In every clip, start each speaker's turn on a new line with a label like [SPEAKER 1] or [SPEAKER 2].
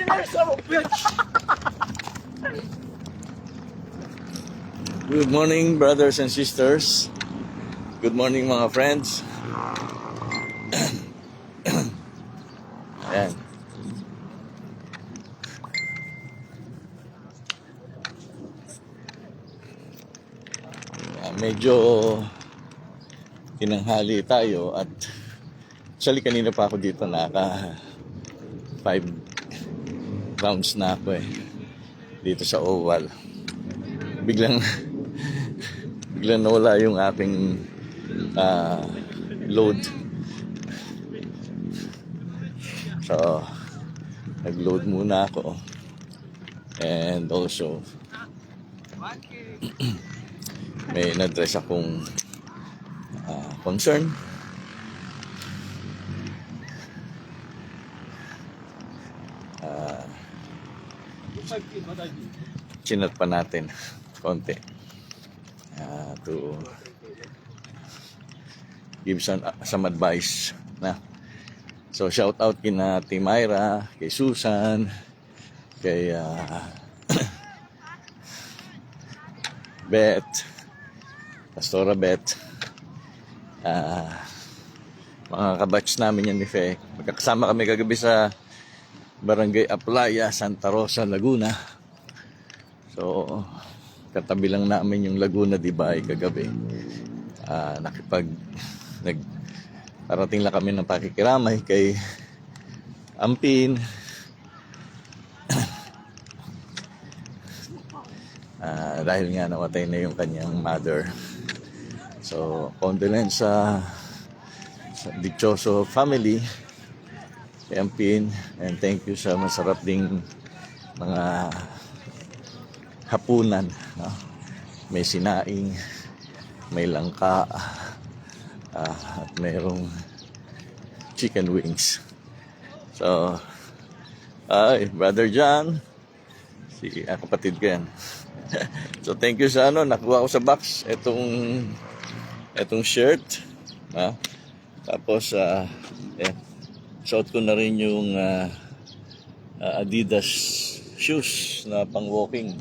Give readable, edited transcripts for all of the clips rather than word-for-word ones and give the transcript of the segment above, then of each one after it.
[SPEAKER 1] Good morning, brothers and sisters. Good morning, mga friends. Ayan. Medyo tinanghali tayo at actually kanina pa ako dito, naka 5 rounds na ako dito sa Oval. Biglang nawala yung aking load. So nag-load muna ako, and also may na-address akong concern. Chinat pa natin konti to give some advice na. So shout out kina Team Myra, kay Susan, kay Beth, Pastora Beth, mga kabatch namin yan ni Fe. Magkakasama kami kagabi sa Barangay Aplaya, Santa Rosa, Laguna. So katabi lang namin yung Laguna, diba, kagabi. Parating lang kami ng pakikiramay kay Ampin. Dahil nga namatay na yung kanyang mother. So condolence sa Dichoso family, kay Ampin, and thank you sa masarap ding mga hapunan, no? May sinaing, may langka, at mayroong chicken wings. So Brother John, si kapatid ko yan. So thank you sa nakuha ko sa box etong shirt, tapos suot ko na rin yung Adidas shoes na pang walking.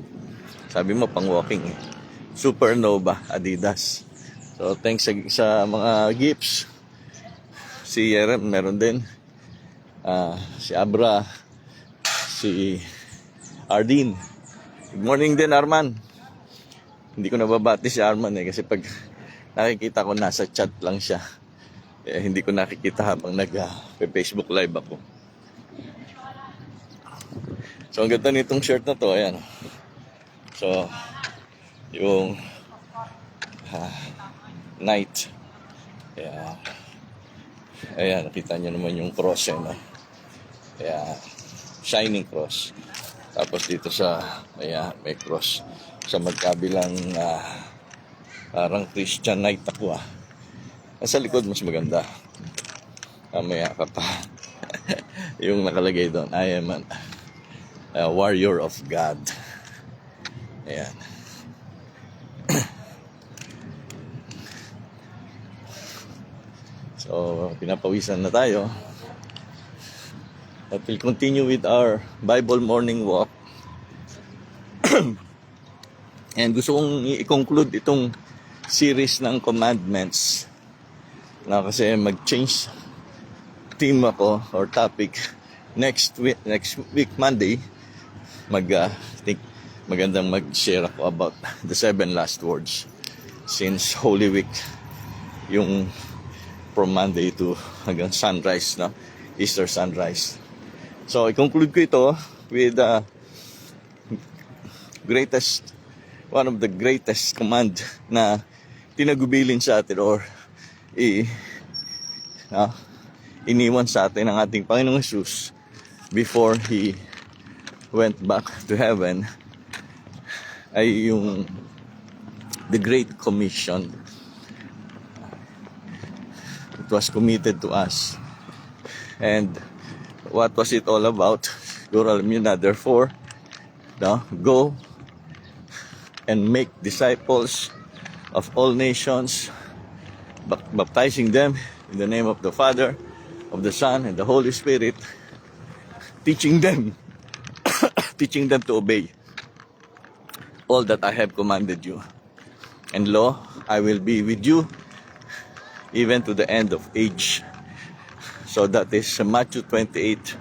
[SPEAKER 1] Sabi mo pang walking, Supernova Adidas. So thanks sa mga gifts. Si Yerem meron din, si Abra, si Ardin. Good morning din, Arman. Hindi ko nababati si Arman kasi pag nakikita ko nasa chat lang siya, hindi ko nakikita habang nag-Facebook live ako. So ang ganda nitong shirt na to, ayan. So yung night, ayan, nakita nyo naman yung cross, no? Ayan, shining cross. Tapos dito may cross sa magkabilang, parang Christian night ako. Sa likod mas maganda. Mamaya ka pa. Yung nakalagay doon, I am a warrior of God. Ayan. So pinapawisan na tayo. But we'll continue with our Bible morning walk. And gusto kong i-conclude itong series ng commandments na kasi mag-change theme ako or topic next week Monday. Think magandang mag-share ako about the 7 last words, since Holy Week yung from Monday to hanggang sunrise, no? Easter sunrise. So i-conclude ko ito with one of the greatest command na tinagubilin sa atin or iniwan sa atin ng ating Panginoong Jesus before He went back to heaven, ay yung the Great Commission. It was committed to us. And what was it all about? Therefore, go and make disciples of all nations, baptizing them in the name of the Father, of the Son, and the Holy Spirit, teaching them teaching them to obey all that I have commanded you. And lo, I will be with you even to the end of age. So that is Matthew 28,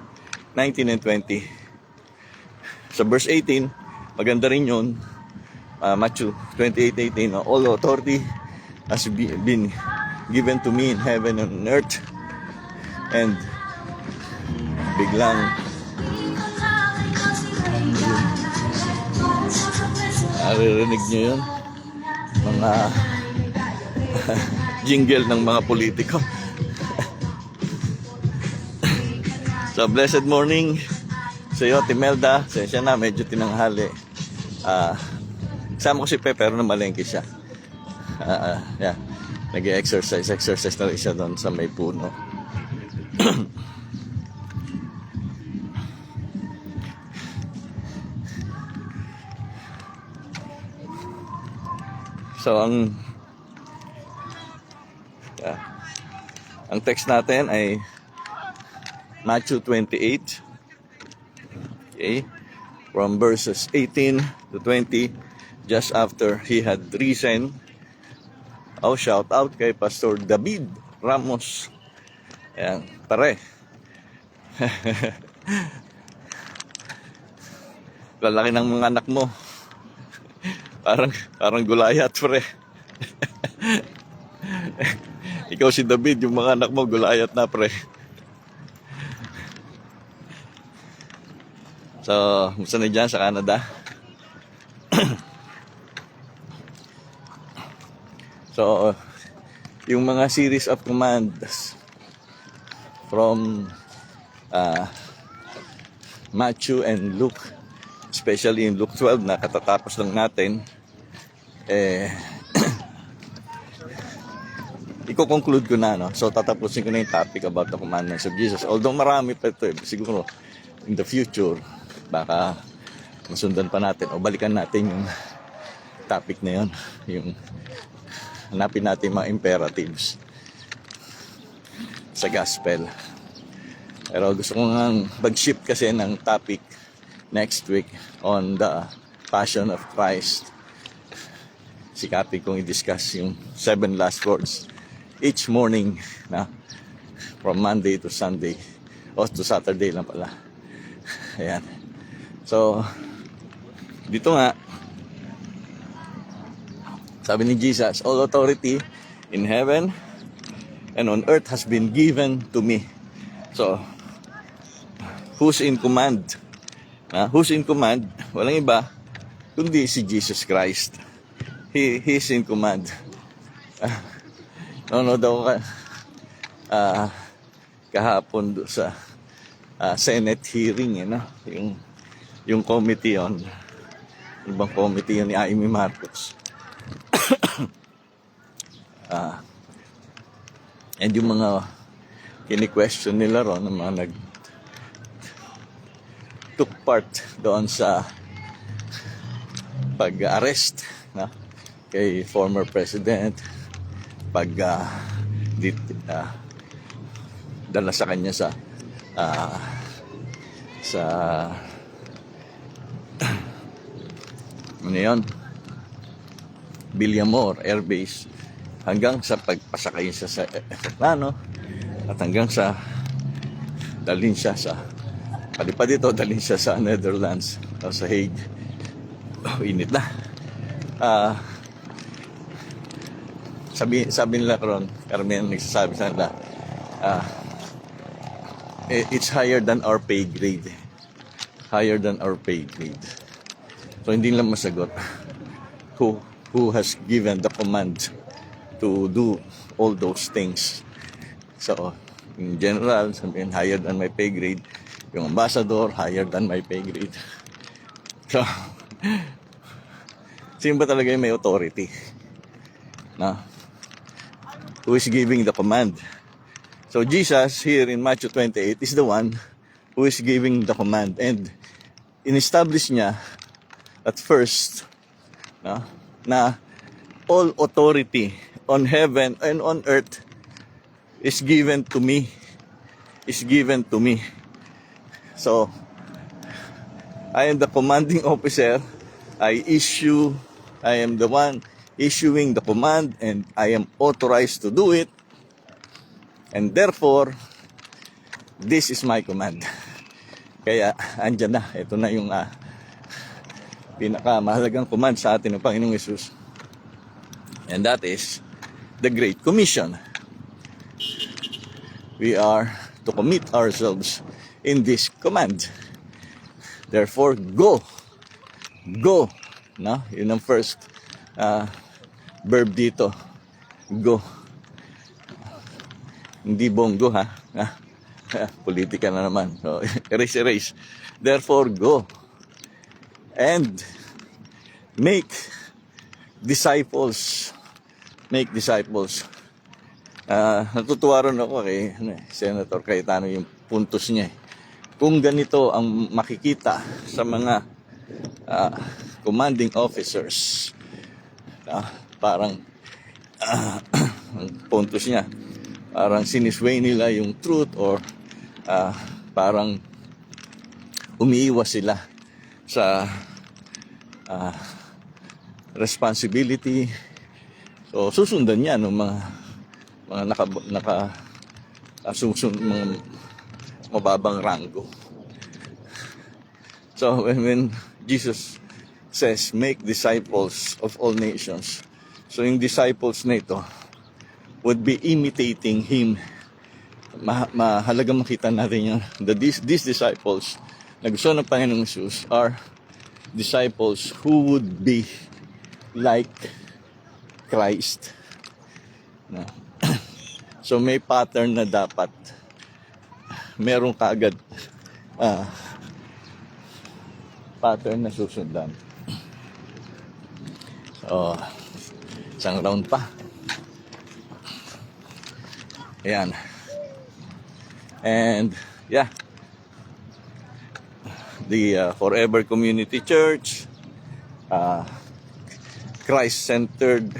[SPEAKER 1] 19 and 20. Sa verse 18, maganda rin yun. Matthew 28:18, all authority has been given to me in heaven and on earth. And biglang naririnig nyo yun, mga jingle ng mga politiko. So blessed morning sa iyo, Timelda. Sensya na, medyo tinanghali. Kasama ko si Pe, pero namalengke siya. Yeah. Nag-exercise na rin siya doon sa may puno. So ang text natin ay Matthew 28, okay, from verses 18 to 20, just after he had risen. Oh, shout out kay Pastor David Ramos. Ayan, pare. Lalaki ng mga anak mo. Parang Gulayat, pre. Ikaw si David, yung mga anak mo Gulayat na, pre. So, musta na dyan sa Canada? So, yung mga series of commands from Matthew and Luke, especially in Luke 12 na katatapos lang natin, i-conclude ko na, no? So, tatapusin ko na yung topic about the commandments of Jesus. Although marami pa ito, siguro in the future, baka masundan pa natin o balikan natin yung topic na yun, yung hanapin natin mga imperatives sa gospel. Pero gusto ko nga mag-shift kasi ng topic next week on the Passion of Christ. Sikapin kong i-discuss yung 7 last words each morning, na from Monday to Sunday o to Saturday lang pala. Ayan. So, dito nga, sabi ni Jesus, all authority in heaven and on earth has been given to me. So, who's in command? Who's in command? Walang iba, kundi si Jesus Christ. He's in command. Daw kahapon do sa Senate hearing, yung committee on, ibang committee yun ni Amy Marcos. And yung mga kini-question nila ron, ng mga took part doon sa pag-arrest kay former president, dala sa kanya sa ano yun, Villamor Air Base, hanggang sa pagpasakay siya sa plano, at hanggang sa dalhin siya sa palipad dito, dalhin siya sa Netherlands o sa Hague. Init na. Sabi nila karon, karamihan nagsasabi sa nila, it's higher than our pay grade. Higher than our pay grade. So hindi lang masagot who has given the command to do all those things. So in general, sabihin higher than my pay grade. Yung ambassador, higher than my pay grade. So sino ba talaga yung may authority? Who is giving the command? So Jesus here in Matthew 28 is the one who is giving the command, and in-establish niya at first na all authority on heaven and on earth is given to me. So I am the commanding officer. I am the one issuing the command and I am authorized to do it. And therefore, this is my command. Kaya, andyan na. Ito na yung pinakamahalagang command sa atin ng Panginoong Hesus. And that is the Great Commission. We are to commit ourselves in this command. Therefore, go. Go. No? Yun ang first verb dito. Go. Hindi bonggo, ha? Politika na naman. So, erase. Therefore, go. And make disciples. Make disciples. Natutuwa rin ako kay Senator Cayetano yung puntos niya. Kung ganito ang makikita sa mga commanding officers, parang ang puntos niya, parang sinisway nila yung truth or parang umiiwas sila sa responsibility. So susundan niya ng mga mga mababang ranggo. So when Jesus says make disciples of all nations, so yung disciples na ito would be imitating him. Mahalaga makita natin yan. These disciples na gusto ng Panginoong Jesus are disciples who would be like Christ. No? So may pattern na dapat meron kaagad pattern na susundan. So, isang round pa. Ayan. And, yeah. The Forever Community Church, Christ-centered.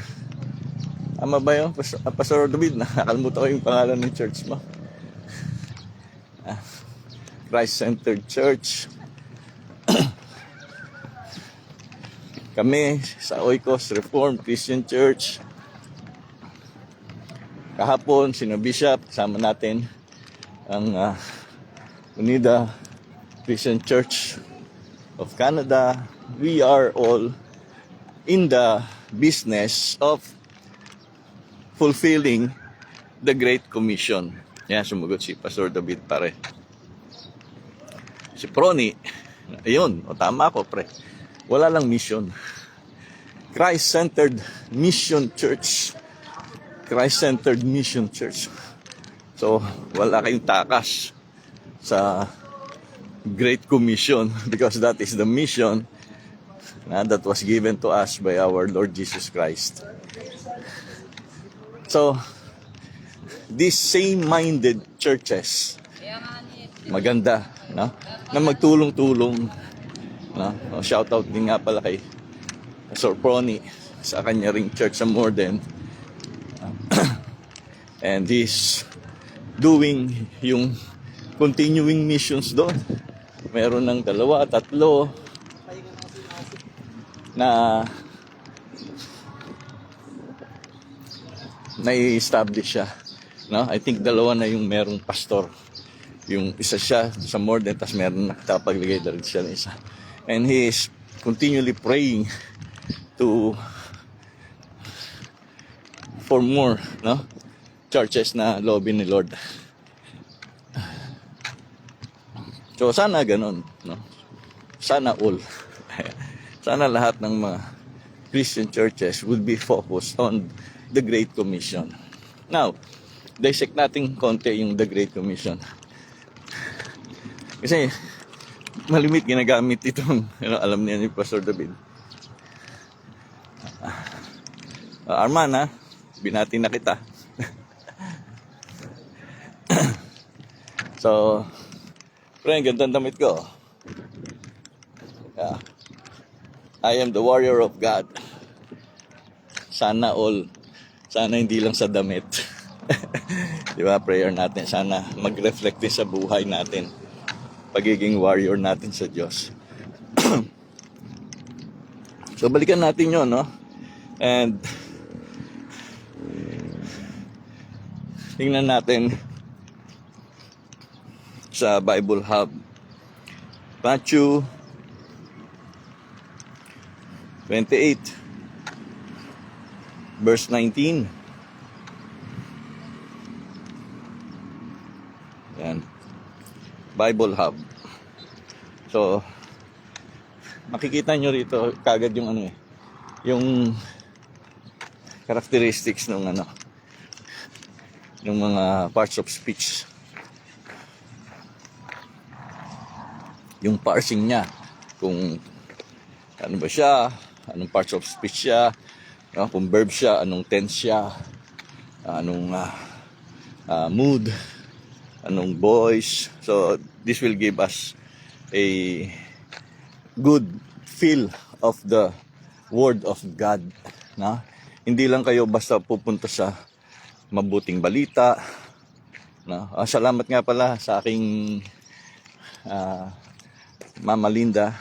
[SPEAKER 1] Tama ba yun? Pastor David, nakalimutan ko yung pangalan ng church mo. Christ-centered Church. Kami sa Oikos Reformed Christian Church. Kahapon, sino Bishop, kasama natin ang Unida Christian Church of Canada. We are all in the business of fulfilling the Great Commission. Yan, sumagot si Pastor David pare. Si Proni, ayun, tama ako pre. Wala lang mission. Christ-centered mission church. Christ-centered mission church. So, wala kayong takas sa Great Commission because that is the mission that was given to us by our Lord Jesus Christ. So, these same-minded churches, maganda, no? Na magtulong-tulong, no? Shout out din nga pala kay Pastor Proni sa kanya ring church sa Morden. And he's doing yung continuing missions doon. Meron ng 2, 3 na na-establish siya. No? I think 2 na yung merong pastor. Yung isa siya sa Morden, tapos meron nakapaglagay na rin siya ng isa. And he is continually praying for more, no? Churches na lobby ni Lord. So sana ganun, no? Sana all. Sana lahat ng mga Christian churches would be focused on the Great Commission. Now, dissect natin konti yung the Great Commission. Kasi malimit ginagamit itong, alam niya ni Pastor David. Arman, ha? Binati na kita. So, friend, gandang damit ko. Yeah. I am the warrior of God. Sana all. Sana hindi lang sa damit. Di ba? Prayer natin. Sana mag-reflect din sa buhay natin. Pagiging warrior natin sa Diyos. So balikan natin yon, no? And tingnan natin sa Bible Hub. Matthew 28 verse 19. Yan. Bible Hub. So makikita nyo rito kagad yung ano eh, yung characteristics ng ano, ng mga parts of speech. Yung parsing niya, kung ano ba siya, anong parts of speech siya, no? Kung verb siya, anong tense siya, anong mood, anong voice. So this will give us a good feel of the Word of God, no? Hindi lang kayo basta pupunta sa mabuting balita, no? Salamat nga pala sa aking Mama Linda,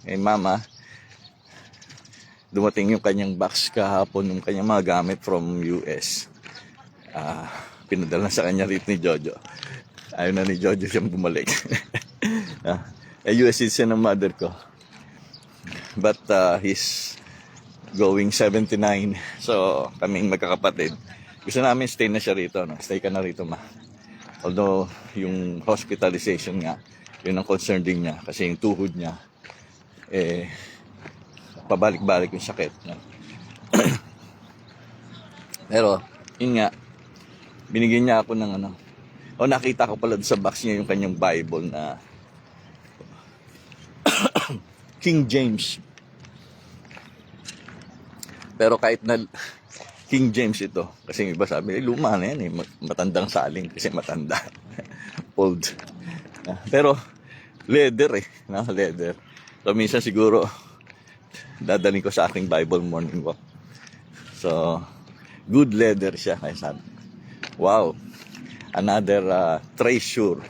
[SPEAKER 1] Mama, dumating yung kanyang box kahapon, yung kanyang mga gamit from US. Pinadala sa kanya rito ni Jojo. Ayaw na ni Jojo siyang bumalik. US citizen ng mother ko. But he's going 79. So kaming magkakapatid, gusto namin stay na siya rito, no? Stay ka na rito, ma. Although yung hospitalization nga, yun ang concern din niya kasi yung tuhod niya pabalik-balik yung sakit, no? Pero yun nga, binigyan niya ako ng ano, nakita ko pala sa box niya yung kanyang Bible na King James. Pero kahit na King James ito, kasi yung iba sabi, luma na yan, matandang saling kasi matanda. Old. Pero leather no? Leather. So minsan siguro dadaling ko sa aking Bible morning walk. So good leather siya, kaya sabi, wow, another treasure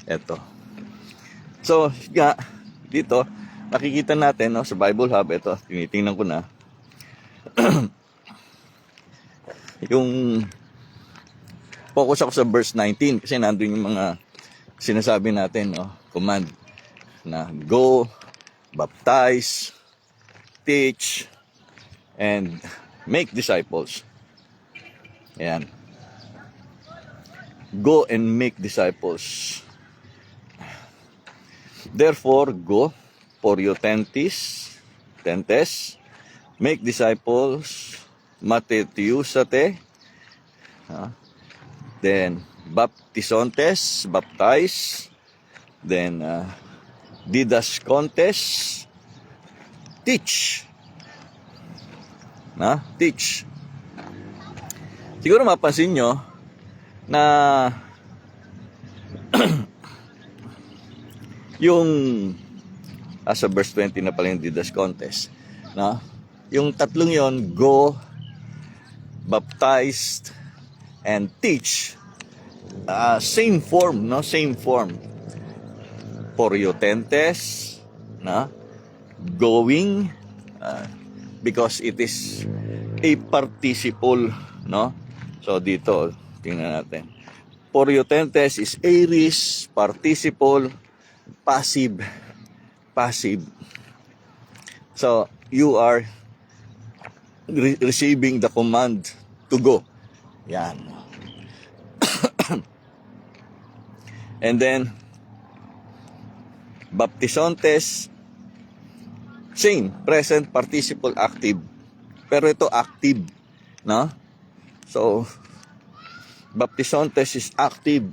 [SPEAKER 1] ito. So dito nakikita natin, no, sa Bible Hub, ito tinitingnan ko na yung focus ako sa verse 19 kasi nandun yung mga sinasabi natin, no, command na go, baptize, teach, and make disciples. Ayan. Go and make disciples. Therefore, go for your tentes, make disciples, matetiusate, then baptisontes, baptize, then didascontes, teach. Teach. Siguro mapansin nyo na yung sa verse 20 na pala yung didascontes, no? Yung tatlong yon, go, baptized, and teach, same form, no? Same form. Poriotentes, no? Going, because it is a participle, no? So dito, tingnan natin. Poriotentes is aorist, participle, passive. So you are receiving the command to go. Yan. And then baptisontes, same, present participle active. Pero ito active, no? So baptisontes is active.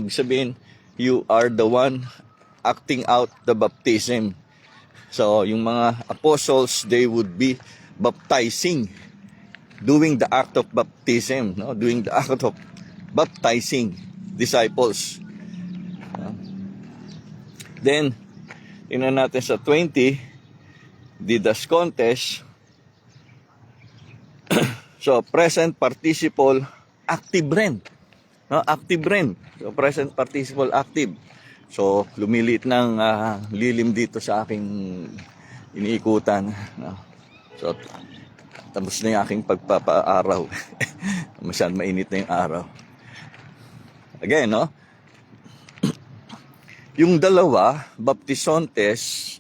[SPEAKER 1] Sabihin, you are the one acting out the baptism. So yung mga apostles, they would be baptizing, doing the act of baptism, no? Doing the act of baptizing disciples. Then tingnan natin sa 20, didascontes. So present participle active rin, no? Active rin. So present participle active. So, lumiliit ng lilim dito sa aking iniikutan. No? So, tapos na yung aking pagpapaaraw. Masyadong mainit na yung araw. Again, no? Yung dalawa, baptisontes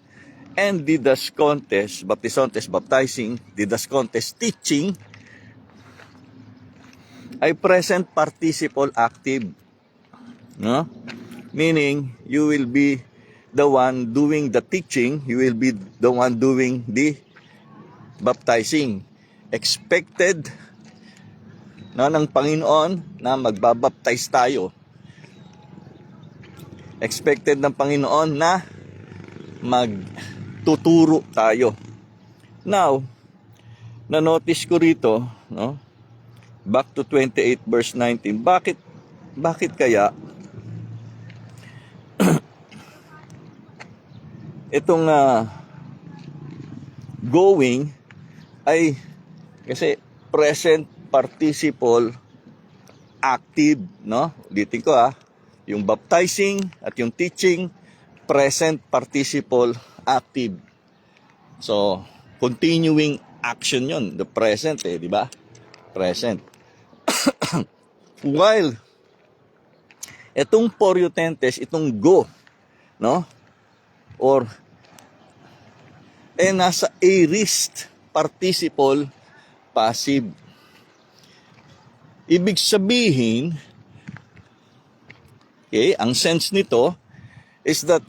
[SPEAKER 1] and didascontes, baptisontes, baptizing, didascontes, teaching, ay present participle active. No? Meaning, you will be the one doing the teaching, you will be the one doing the baptizing. Expected ng Panginoon na magbabaptize tayo. Expected ng Panginoon na magtuturo tayo. Now, na-notice ko rito, no? Back to 28 verse 19. Bakit kaya itong going ay kasi present participle active, no? Ulitin ko yung baptizing at yung teaching, present participle active. So, continuing action yon, the present di ba? Present. While itong porutentes, itong go, no? Or nasa aorist participle passive. Ibig sabihin, okay, ang sense nito is that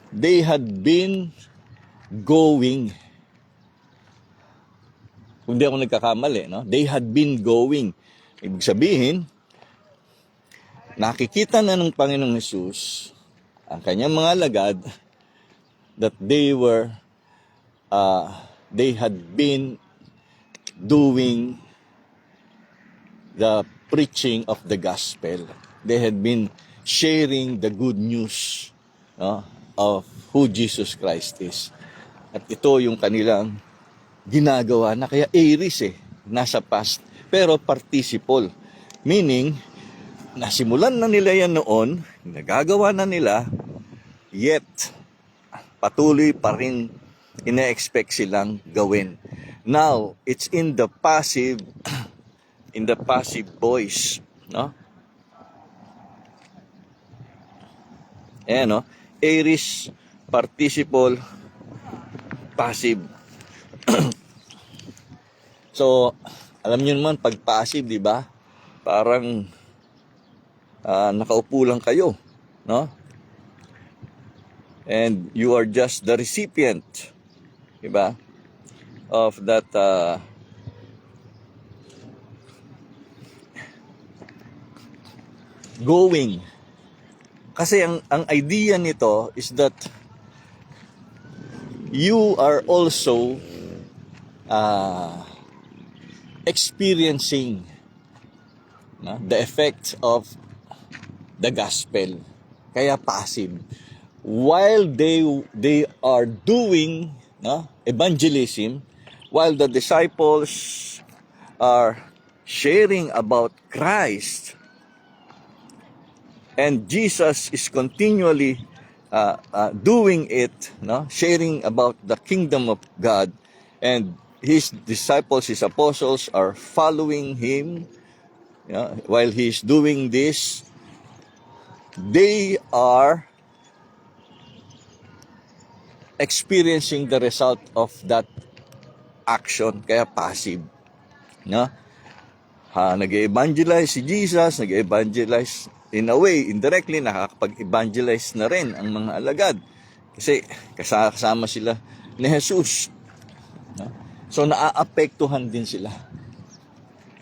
[SPEAKER 1] they had been going. Kung di ako nagkakamali, no? They had been going. Ibig sabihin, nakikita na ng Panginoong Hesus ang kanyang mga alagad that they had been doing the preaching of the gospel. They had been sharing the good news, no, of who Jesus Christ is. At ito yung kanilang ginagawa na kaya aorist nasa past, pero participle. Meaning, nasimulan na nila yan noon, nagagawa na nila, yet patuloy pa rin ina-expect silang gawin. Now, it's in the passive voice, no? No? Aorist, participle, passive. So, alam niyo naman, pag passive, di ba? Parang nakaupo lang kayo, no? And you are just the recipient, di ba? Of that going. Kasi ang idea nito is that you are also experiencing the effect of the gospel. Kaya passive. While they are doing evangelism, while the disciples are sharing about Christ, and Jesus is continually doing it, sharing about the kingdom of God, and his disciples, his apostles are following him. While he's doing this, they are experiencing the result of that action, kaya passive. Nag-evangelize si Jesus, nag-evangelize in a way, indirectly, nakakapag-evangelize na rin ang mga alagad. Kasi kasama sila ni Jesus. So, naaapektuhan din sila.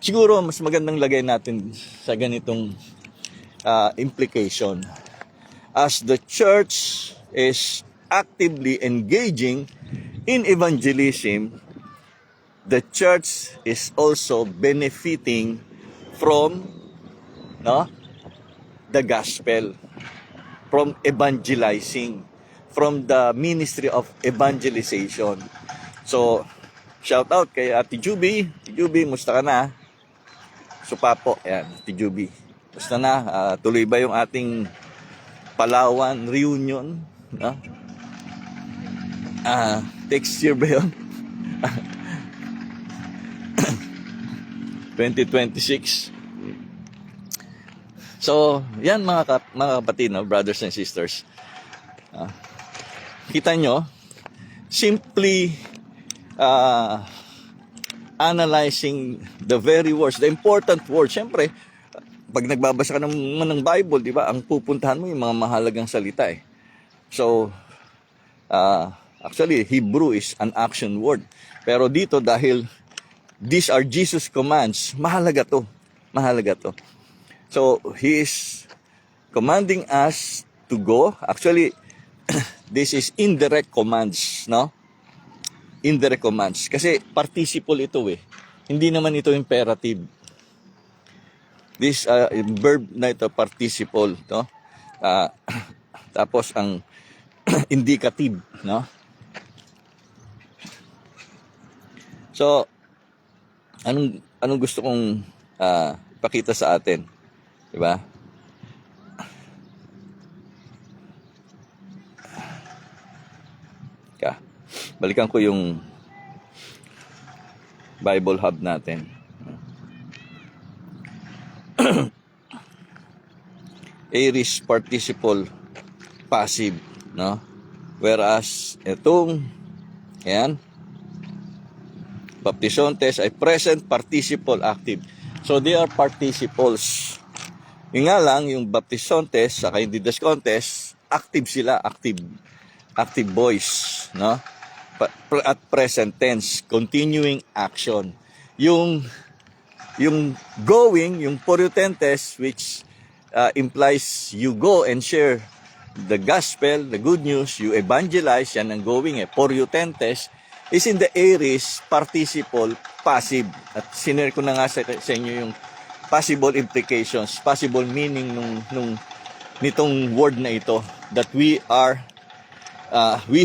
[SPEAKER 1] Siguro, mas magandang lagay natin sa ganitong implication. As the church is actively engaging in evangelism, the church is also benefiting from the gospel, from evangelizing, from the ministry of evangelization. So, shout out kay Ate Juby. Ate Juby, musta ka na? Supapo, yan, Ate Juby. Musta na? Tuloy ba yung ating Palawan reunion, no? Next year ba yun? 2026. So, yan mga kapatid, no? Brothers and sisters. Kita nyo, simply analyzing the very words, the important words. Siyempre, pag nagbabasa ka ng Bible, di ba, ang pupuntahan mo yung mga mahalagang salita eh. So, actually, Hebrew is an action word. Pero dito, dahil these are Jesus' commands, mahalaga to. Mahalaga to. So, He is commanding us to go. Actually, this is indirect commands, no? Indirect commands. Kasi participle ito eh. Hindi naman ito imperative. This verb na ito, participle, no? Tapos ang indicative, no? So, anong gusto kong ipakita sa atin? Diba? Balikan ko yung Bible Hub natin. Aorist participle passive, no? Whereas itong baptizontes ay present participle active. So they are participles. Yung nga lang, yung baptizontes saka yung didascontes, active sila, active voice, no? At present tense, continuing action. Yung going, yung porutentes, which implies you go and share the gospel, the good news, you evangelize, yan ang going porutentes, is in the aorist participle passive. At sinare ko na nga sa inyo yung possible implications, possible meaning nitong word na ito, that we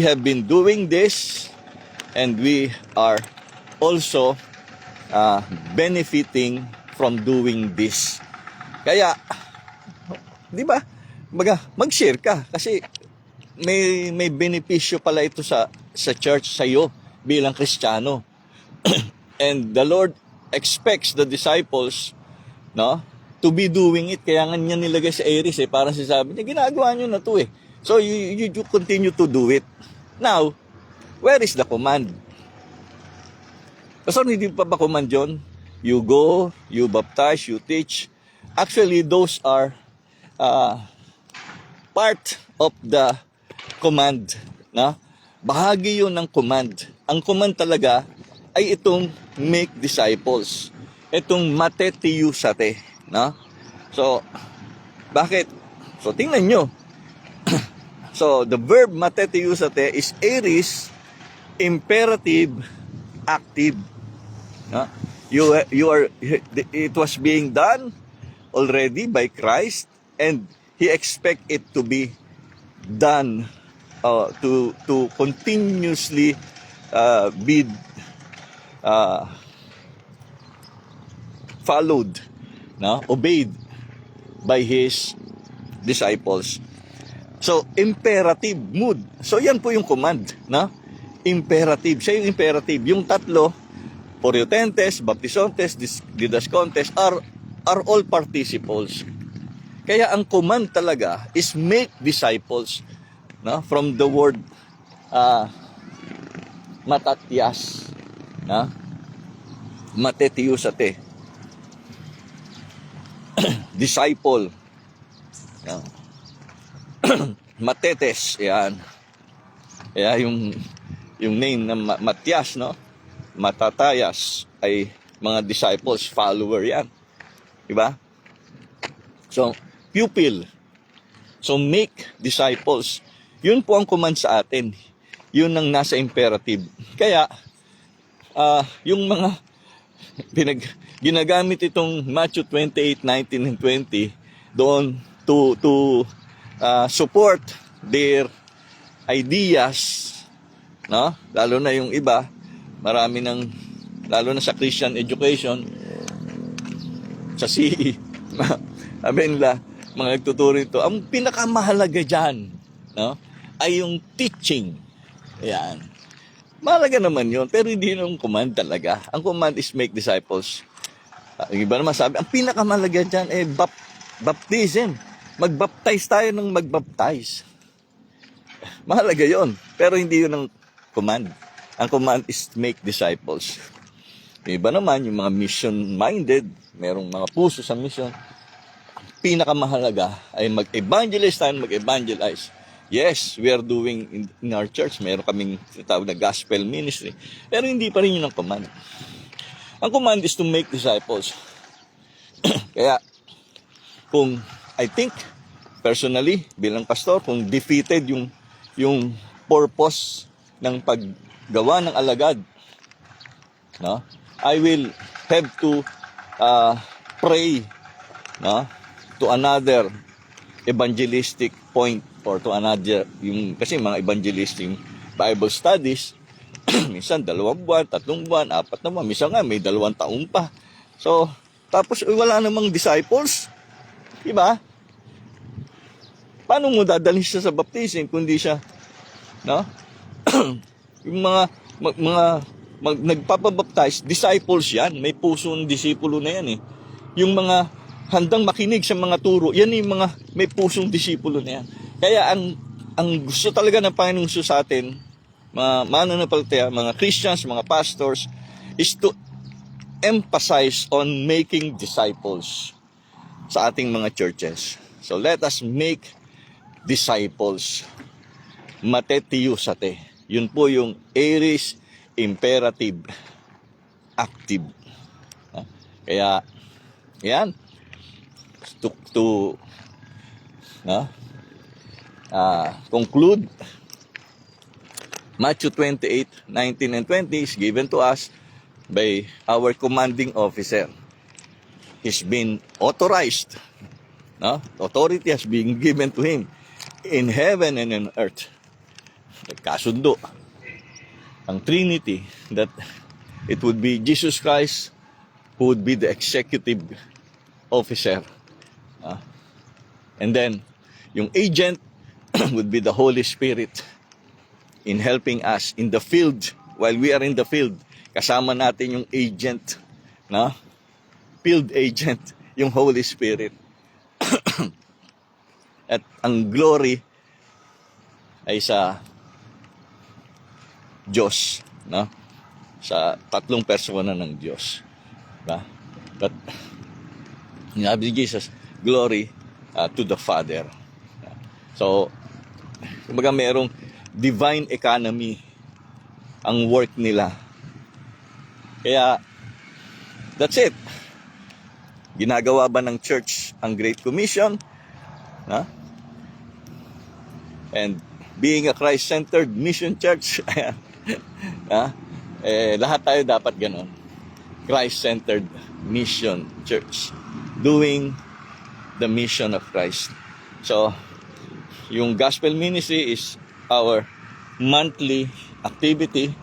[SPEAKER 1] have been doing this and we are also benefiting from doing this. Kaya, di ba? Mag-share ka kasi may benepisyo pala ito sa church sa iyo bilang Kristiyano. And the Lord expects the disciples, no, to be doing it. Kaya nga niya nilagay sa aorist para sinasabi niya, ginagawa niyo na to eh. So you continue to do it. Now, where is the command? Kasi hindi pa ba command yun? You go, you baptize, you teach. Actually, those are part of the command. No? Bahagi yun ng command. Ang command talaga ay itong make disciples. Itong matetiusate. No? So, bakit? So, tingnan nyo. So, the verb matetiusate is aorist, imperative, active. No? It was being done already by Christ, and He expect it to be done, to continuously be followed, no? Obeyed by His disciples. So, imperative mood. So, yan po yung command, no? Imperative. Siya yung imperative. Yung tatlo, porutentes, baptizontes, didascontes, are all participles. Kaya ang command talaga is make disciples, no? From the word matatias, no? Matetiusate. Disciple. No? Matetes, yan. Kaya yung name na Matias, no? Matatayas ay mga disciples, follower yan. Diba? So, pupil. So, make disciples. Yun po ang command sa atin. Yun ang nasa imperative. Kaya, yung mga ginagamit itong Matthew 28:19 and 20 doon to support their ideas, no? Lalo na yung iba, lalo na sa Christian education, sa CE, sabi nila, mga nagtuturo ito, ang pinakamahalaga dyan, no, ay yung teaching. Ayan. Mahalaga naman yun, pero hindi yung command talaga. Ang command is make disciples. Yung iba naman sabi, ang pinakamahalaga dyan ay baptism. Magbaptize tayo ng magbaptize. Mahalaga yon, pero hindi yun ang command. Ang command is make disciples. Yung iba naman, yung mga mission-minded, merong mga puso sa mission, pinakamahalaga ay mag-evangelize tayo, mag-evangelize. Yes, we are doing in our church, meron kaming tinatawag na gospel ministry, pero hindi pa rin yun ang command. Ang command is to make disciples. Kaya, kung I think, personally, bilang pastor, kung defeated yung purpose ng paggawa ng alagad, no, I will have to pray, no, to another evangelistic point or to another, yung kasi mga evangelistic Bible studies, minsan 2 buwan, 3 buwan, 4 na buwan, minsan nga may 2 taon pa. So, tapos wala namang disciples, diba? Paano mo dadalhin siya sa baptism kundi siya, no? Yung mga nagpapabaptize, disciples yan. May pusong disipulo na yan eh. Yung mga handang makinig sa mga turo, yan yung mga may pusong disipulo na yan. Kaya ang gusto talaga ng Panginoong Jesus sa atin, mga mananampalataya, mga Christians, mga pastors, is to emphasize on making disciples sa ating mga churches. So let us make disciples. Matetiyusate. Yun po yung aorist imperative active. Kaya yan, to conclude, Matthew 28:19 and 20 is given to us by our commanding officer. He's been authorized. Authority has been given to him in heaven and in earth. Nagkasundo ang Trinity that it would be Jesus Christ who would be the executive officer. And then, yung agent would be the Holy Spirit in helping us in the field. While we are in the field, kasama natin yung agent, field agent, yung Holy Spirit. At ang glory ay sa Diyos, sa 3 persona ng Diyos. But sinabi ni Jesus, glory to the Father. So, kumbaga merong divine economy ang work nila. Kaya, that's it. Ginagawa ba ng church ang Great Commission? And being a Christ-centered mission church, lahat tayo dapat ganon. Christ-centered mission church. Doing the mission of Christ. So, yung gospel ministry is our monthly activity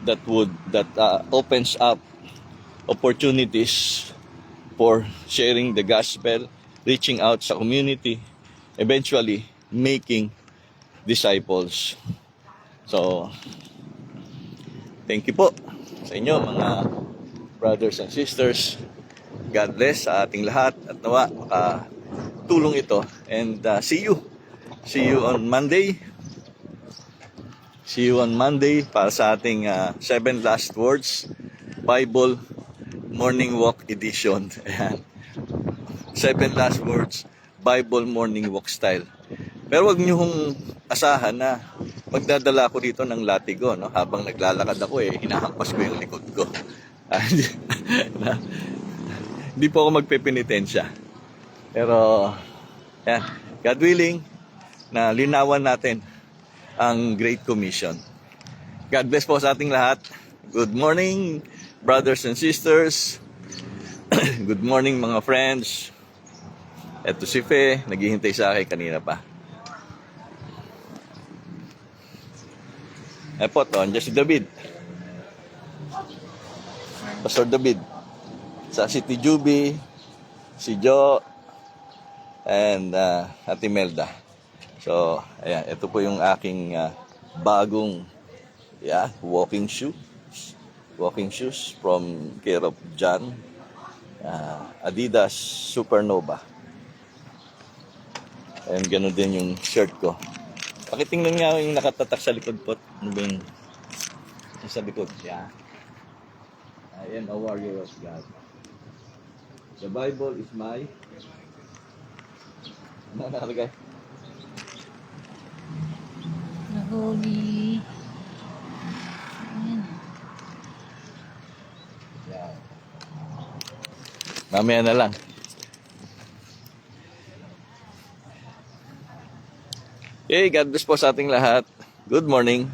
[SPEAKER 1] that opens up opportunities for sharing the gospel, reaching out sa community, eventually making disciples. So, thank you po sa inyo mga brothers and sisters. God bless sa ating lahat at nawa makatulong ito. And see you on Monday. See you on Monday para sa ating 7 last words Bible Morning Walk Edition. Ayan. 7 last words Bible Morning Walk style. Pero wag niyo hong asahan na magdadala ako dito ng latigo, habang naglalakad ako hinahampas ko yung likod ko. Hindi po ako magpepenitensya. Pero yan, God willing, na linawan natin ang Great Commission. God bless po sa ating lahat. Good morning, brothers and sisters. Good morning, mga friends. Eto si Fe, naghihintay sa akin kanina pa. Po, andiyan si David. Pastor David. Sa City Juby, si Jo, and Ate Melda. So, ayan, ito po yung aking bagong walking shoes. Walking shoes from care of John. Adidas Supernova. And ganun din yung shirt ko. Pakitingnan nga yung nakatatak sa likod po. Ano ba yung sa likod? Yeah. I am a warrior of God. The Bible is my... Ano nakalagay?
[SPEAKER 2] The holy. Ayan.
[SPEAKER 1] Yeah. Mamaya na lang. Okay, God bless po sa ating lahat. Good morning.